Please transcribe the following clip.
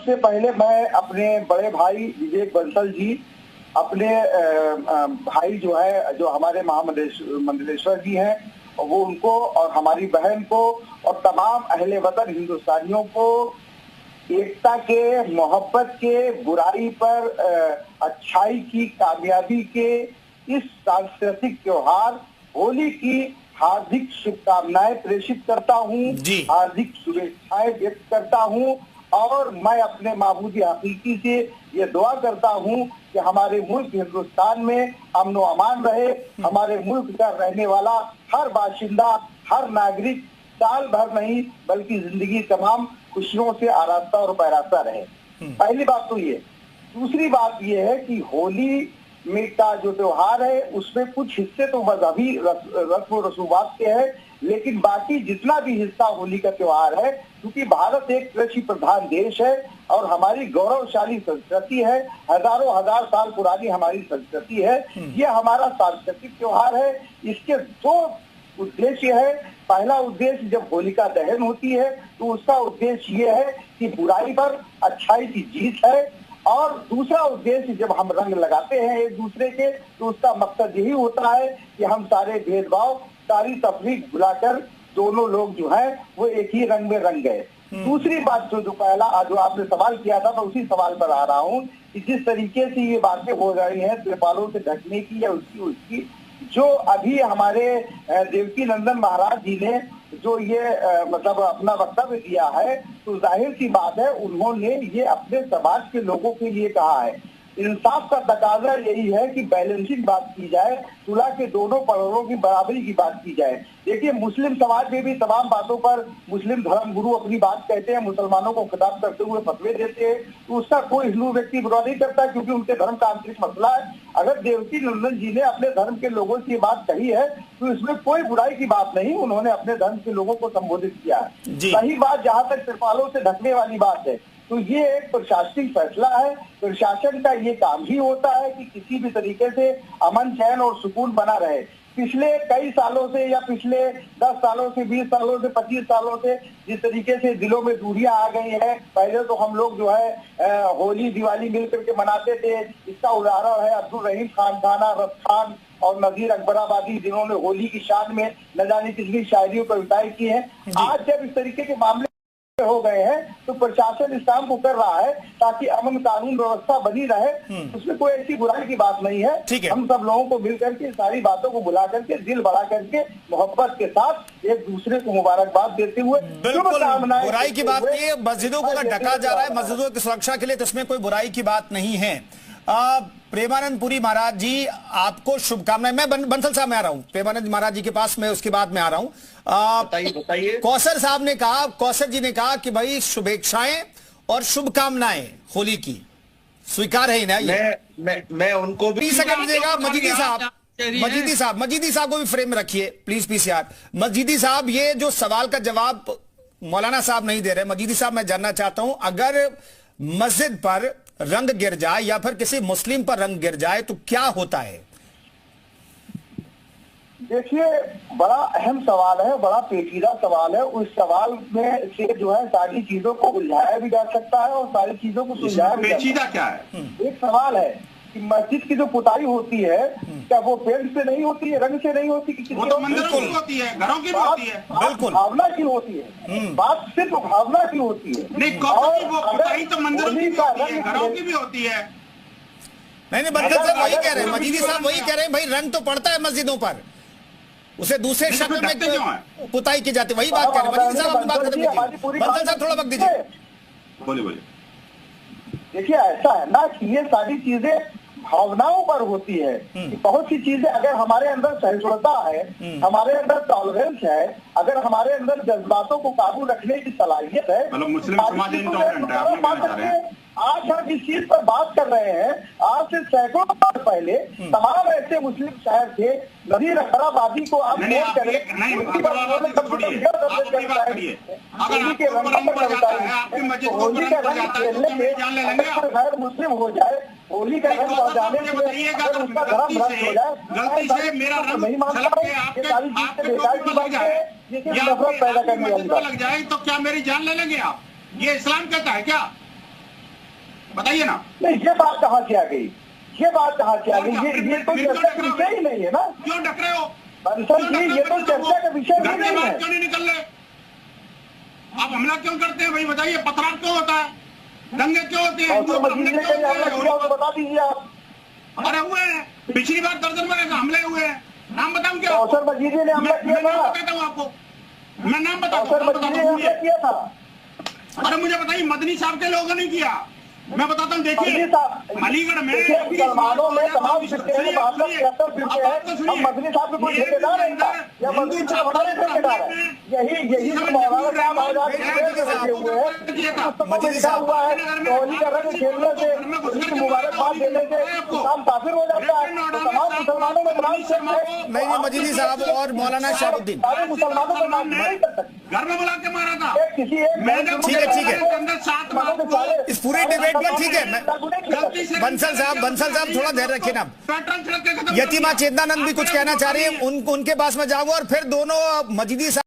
सबसे पहले मैं अपने बड़े भाई विवेक बंसल जी, अपने भाई जो है, जो हमारे महामंडलेश्वर जी हैं, वो उनको और हमारी बहन को और तमाम अहले वतन हिंदुस्तानियों को एकता के, मोहब्बत के, बुराई पर अच्छाई की कामयाबी के इस सांस्कृतिक त्योहार होली की हार्दिक शुभकामनाएं प्रेषित करता हूं, हार्दिक शुभेच्छाएं व्यक्त करता हूं और मैं अपने माबूदी हकीकी से ये दुआ करता हूं कि हमारे मुल्क हिंदुस्तान में अमन व अमान रहे, हमारे मुल्क का रहने वाला हर बाशिंदा, हर नागरिक साल भर नहीं बल्कि जिंदगी तमाम खुशियों से आरास्ता और पैरास्ता रहे। पहली बात तो ये। दूसरी बात ये है कि होली में का जो त्योहार है उसमें कुछ हिस्से तो मजहबी रस्म रसूमात के हैं, लेकिन बाकी जितना भी हिस्सा होली का त्योहार है, क्योंकि भारत एक कृषि प्रधान देश है और हमारी गौरवशाली संस्कृति है, हजारों हजार साल पुरानी हमारी संस्कृति है, ये हमारा सांस्कृतिक त्योहार है। इसके दो उद्देश्य है। पहला उद्देश्य जब होलिका दहन होती है तो उसका उद्देश्य ये है कि बुराई पर अच्छाई की जीत है, और दूसरा उद्देश्य जब हम रंग लगाते हैं एक दूसरे के तो उसका मकसद यही होता है कि हम सारे भेदभाव, सारी तफरीक भुलाकर दोनों लोग जो हैं वो एक ही रंग में रंग गए। दूसरी बात जो पहला जो आपने सवाल किया था, मैं उसी सवाल पर आ रहा हूँ कि जिस तरीके से ये बातें हो रही हैं त्रिपालों से ढकने की या उसकी जो अभी हमारे देवकी नंदन महाराज जी ने जो ये मतलब अपना वक्तव्य दिया है, तो जाहिर सी बात है उन्होंने ये अपने समाज के लोगों के लिए कहा है। इंसाफ का तकाजा यही है कि बैलेंसिंग बात की जाए, सुलह के दोनों पड़ों की बराबरी की बात की जाए। देखिए, मुस्लिम समाज में भी तमाम बातों पर मुस्लिम धर्म गुरु अपनी बात कहते हैं, मुसलमानों को खिताब करते हुए फतवे देते हैं, तो उसका कोई हिंदू व्यक्ति बुरा नहीं करता क्योंकि उनके धर्म का आंतरिक मसला है। अगर देवकी नंदन जी ने अपने धर्म के लोगों से ये बात कही है तो इसमें कोई बुराई की बात नहीं, उन्होंने अपने धर्म के लोगों को संबोधित किया है। सही बात, जहाँ तक त्रिपालों से ढकने वाली बात है तो ये एक प्रशासनिक फैसला है। प्रशासन का ये काम ही होता है कि किसी भी तरीके से अमन, चैन और सुकून बना रहे। पिछले कई सालों से या पिछले 10 सालों से, 20 सालों से, 25 सालों से जिस तरीके से दिलों में दूरियां आ गई हैं, पहले तो हम लोग जो है होली दिवाली मिलकर के मनाते थे। इसका उदाहरण है अब्दुल रहीम खान खाना, रस खान और नजीर अकबराबादी, जिन्होंने होली की शान में न जाने कितनी शायरियों कविताएं की हैं। आज जब इस तरीके के मामले हो गए हैं तो प्रशासन इस काम को कर रहा है ताकि अमन कानून व्यवस्था बनी रहे, उसमें कोई ऐसी बुराई की बात नहीं है। हम सब लोगों को मिलकर के सारी बातों को बुला करके, दिल बढ़ा करके, मोहब्बत के साथ एक दूसरे को मुबारकबाद देते हुए, बुराई की बात नहीं है। मस्जिदों को अगर ढका जा रहा है मस्जिदों की सुरक्षा के लिए तो इसमें कोई बुराई की बात नहीं है। प्रेमानंद पुरी महाराज जी, आपको शुभकामनाएं। मैं बंसल साहब में आ रहा हूं, प्रेमानंद महाराज जी के पास, मैं उसके बाद में आ रहा हूं। बताइए। कौसर साहब ने कहा, कौसर जी ने कहा कि भाई शुभेच्छाएं और शुभकामनाएं होली की स्वीकार है ना? मैं उनको भी सेकंड देगा। मजीदी साहब को भी फ्रेम में रखिए प्लीज, पीसीआर। मजीदी साहब, ये जो सवाल का जवाब मौलाना साहब नहीं दे रहे, मजीदी साहब मैं जानना चाहता हूं, अगर मस्जिद पर रंग गिर जाए या फिर किसी मुस्लिम पर रंग गिर जाए तो क्या होता है? देखिए, बड़ा अहम सवाल है, बड़ा पेचीदा सवाल है। उस सवाल में से जो है सारी चीजों को उलझाया भी जा सकता है और सारी चीजों को सुलझाया भी जा सकता है। पेचीदा क्या है? एक सवाल है कि मस्जिद की जो पुताई होती है क्या वो पेंट से नहीं होती है, रंग से नहीं होती? वो तो मंदिरों की होती है, घरों की भी होती है। बिल्कुल, भावना की होती है। बात सिर्फ भावना की होती है। नहीं, वो पुताई तो मंदिरों की भी होती है, घरों की भी होती है। नहीं, बंसल साहब वही कह रहे हैं, मजीदी साहब वही कह रहे हैं, भाई रंग तो पड़ता है मस्जिदों पर, उसे दूसरे शब्द में पुताई की जाती है, वही बात कर रहे हैं। मजीदी साहब अपनी बात करें, बंसल साहब थोड़ा वक्त दीजिए। बोलिए। देखिए, ऐसा है ना कि ये सारी चीजें भावनाओं पर होती है। बहुत सी चीजें, अगर हमारे अंदर सहिष्णुता है, हमारे अंदर टॉलरेंस है, अगर हमारे अंदर जज्बातों को काबू रखने की सलाहियत है, मतलब मुस्लिम समाज इंटॉलरेंट है, आपने कहना चाह रहे हैं। आज हम जिस चीज पर बात कर रहे हैं, आज से सैकड़ों साल पहले तमाम ऐसे मुस्लिम शहर थे, नजीर अकबराबादी को आप नहीं, अगर गैर मुस्लिम हो जाए, होली का रंग बजाने से उसका धर्म भ्रष्ट हो जाए, गलती से मेरा रंग नहीं मानता है, ये सारी चीजें बेकार की बात है, जिससे नफरत पैदा करने वाली बात लग जाए तो क्या मेरी जान ले लेंगे आप? ये इस्लाम कहता है क्या? बताइए ना। नहीं, ये बात कहाँ से आ गई? ये बात कहाँ से आ गई? ये तो चर्चा का विषय ही नहीं है ना। क्यों डक रहे हो बंसल जी, ये तो चर्चा का विषय ही घर के नहीं बाहर है। क्यों नहीं निकल रहे? आप हमला क्यों करते हैं भाई? बताइए, पथराव क्यों होता है, दंगे क्यों होते हैं? कौशल मजीद ने कहीं हमला किया हो तो बता दीजिए आप। अरे हुए हैं, पिछली बार दर्जन में हमले हुए हैं। नाम बताऊं क्या? कौशल मजीद ने हमला किया मैं नाम था। बताता हूँ आपको, मैं नाम बताता कौशल मजीद ने हमला हूँ। किया था। अरे मुझे बताइए, मदनी साहब के लोगों ने किया। मैं बताता हूँ, देखिए मदनी साहब, अलीगढ़ में देखिए, मुसलमानों में तमाम फिरके हैं, 72-73 फिरके हैं। अब मदनी साहब को कोई ठेकेदार है क्या? या मदनी साहब हमारे ठेकेदार है? यही जो मौलाना साहब आजाद हुए हैं, उसको लिखा हुआ है, होली का रंग खेलने से, ईद मुबारकबाद देने से काम काफिर हो जाता है। तो तमाम मुसलमानों में तमाम फिरके नहीं, मजीदी साहब और मौलाना शहाबुद्दीन सारे मुसलमानों को नाम नहीं कर सकते। घर में बुला के मारा था। किसी एक ठीक है। अंदर 7 बार इस पूरे डिबेट में ठीक है। बंसल साहब थोड़ा धैर्य रखिए ना। पैटर्न छिड़क के खत्म कर यतीमा दिया। चेतनानंद भी कुछ कहना चाह रही है, उनके पास में जाऊंगा और फिर दोनों मजीदी साहब